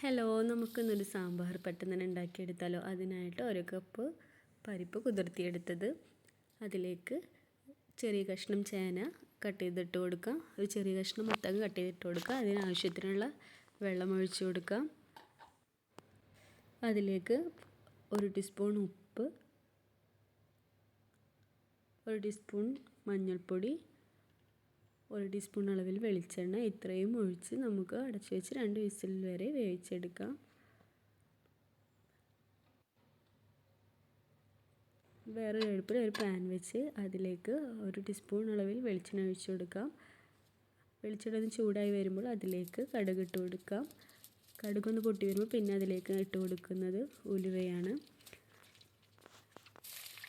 Hello, നമുക്കിന്നൊരു സാമ്പാർ പെട്ടെന്ന് തന്നെ ഉണ്ടാക്കിയെടുത്താലോ. അതിനായിട്ട് 1 കപ്പ് പരിപ്പ് കുതിർത്തിയെടുത്തത്, അതിലേക്ക് ചെറിയ കഷ്ണം ചേന കട്ട് ചെയ്തിട്ട് കൊടുക്കാം, ഒരു ചെറിയ കഷ്ണം മത്തങ്ങ കട്ട് ചെയ്തിട്ട് കൊടുക്കാം. അതിനാവശ്യത്തിനുള്ള വെള്ളം ഒഴിച്ചു കൊടുക്കാം. അതിലേക്ക് 1 ടീസ്പൂൺ ഉപ്പ്, 1 ടീസ്പൂൺ മഞ്ഞൾപ്പൊടി, 1 ടീസ്പൂൺ അളവിൽ വെളിച്ചെണ്ണ, ഇത്രയും ഒഴിച്ച് നമുക്ക് അടച്ചു വെച്ച് 2 വിസിൽ വരെ വേവിച്ചെടുക്കാം. വേറൊരു അടുപ്പിൽ ഒരു പാൻ വെച്ച് അതിലേക്ക് 1 ടീസ്പൂൺ അളവിൽ വെളിച്ചെണ്ണ ഒഴിച്ചു കൊടുക്കാം. വെളിച്ചെണ്ണ ചൂടായി വരുമ്പോൾ അതിലേക്ക് കടുക് ഇട്ട് കൊടുക്കാം. കടുകൊന്ന് പൊട്ടി വരുമ്പോൾ പിന്നെ അതിലേക്ക് ഇട്ട് കൊടുക്കുന്നത് ഉലുവയാണ്.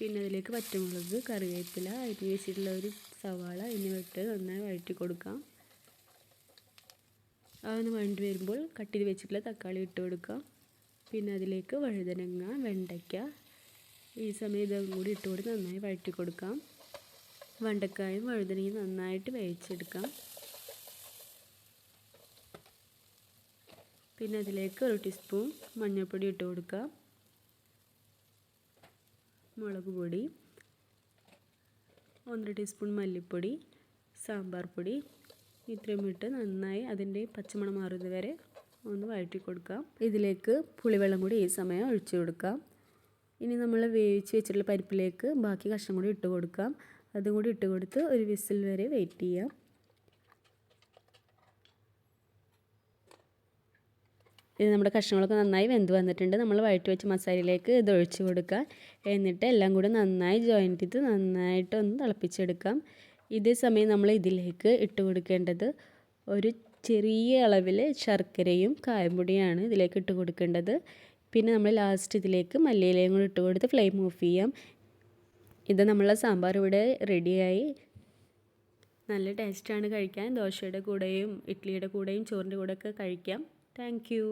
പിന്നെ അതിലേക്ക് പച്ചമുളക്, കറിവേപ്പില, അരിഞ്ഞ് വെച്ചിട്ടുള്ള ഒരു സവാള എന്നിവ ഇട്ട് നന്നായി വഴറ്റി കൊടുക്കാം. അതൊന്ന് വഴണ്ടി വരുമ്പോൾ കട്ട് ചെയ്ത് വെച്ചിട്ടുള്ള തക്കാളി ഇട്ട് കൊടുക്കാം. പിന്നെ അതിലേക്ക് വഴുതനങ്ങ, വെണ്ടയ്ക്ക, ഈ സമയം ഇതും കൂടി ഇട്ട് കൊടുത്ത് നന്നായി വഴറ്റി കൊടുക്കാം. വെണ്ടക്കായും വഴുതനയും നന്നായിട്ട് വേവിച്ചെടുക്കാം. പിന്നെ അതിലേക്ക് 1 ടീസ്പൂൺ മഞ്ഞൾപ്പൊടി ഇട്ട് കൊടുക്കാം, മുളക് പൊടി, 1 ടീസ്പൂൺ മല്ലിപ്പൊടി, സാമ്പാർ പൊടി, ഇത്രയും ഇട്ട് നന്നായി അതിൻ്റെ പച്ചമണം മാറുന്നത് വരെ ഒന്ന് വഴറ്റി കൊടുക്കാം. ഇതിലേക്ക് പുളിവെള്ളം കൂടി ഈ സമയം ഒഴിച്ചു കൊടുക്കാം. ഇനി നമ്മൾ വേവിച്ച് വെച്ചിട്ടുള്ള പരിപ്പിലേക്ക് ബാക്കി കഷ്ണം കൂടി ഇട്ട് കൊടുക്കാം. അതും കൂടി ഇട്ട് കൊടുത്ത് ഒരു വിസിൽ വരെ വെയിറ്റ് ചെയ്യാം. ഇത് നമ്മുടെ കഷ്ണങ്ങളൊക്കെ നന്നായി വെന്ത് വന്നിട്ടുണ്ട്. നമ്മൾ വഴറ്റി വെച്ച മസാലയിലേക്ക് ഇത് ഒഴിച്ച് കൊടുക്കുക. എന്നിട്ട് എല്ലാം കൂടി നന്നായി ജോയിൻ ചെയ്ത് നന്നായിട്ടൊന്ന് തിളപ്പിച്ചെടുക്കാം. ഇതേ സമയം നമ്മൾ ഇതിലേക്ക് ഇട്ട് കൊടുക്കേണ്ടത് ഒരു ചെറിയ അളവിൽ ശർക്കരയും കായംപൊടിയാണ് ഇതിലേക്ക് ഇട്ട് കൊടുക്കേണ്ടത്. പിന്നെ നമ്മൾ ലാസ്റ്റ് ഇതിലേക്ക് മല്ലിയിലയും കൂടി ഇട്ട് കൊടുത്ത് ഫ്ലെയിം ഓഫ് ചെയ്യാം. ഇത് നമ്മളെ സാമ്പാർ ഇവിടെ റെഡിയായി. നല്ല ടേസ്റ്റാണ് കഴിക്കാൻ. ദോശയുടെ കൂടെയും ഇഡ്ഡലിയുടെ കൂടെയും ചോറിൻ്റെ കൂടെയൊക്കെ കഴിക്കാം. Thank you.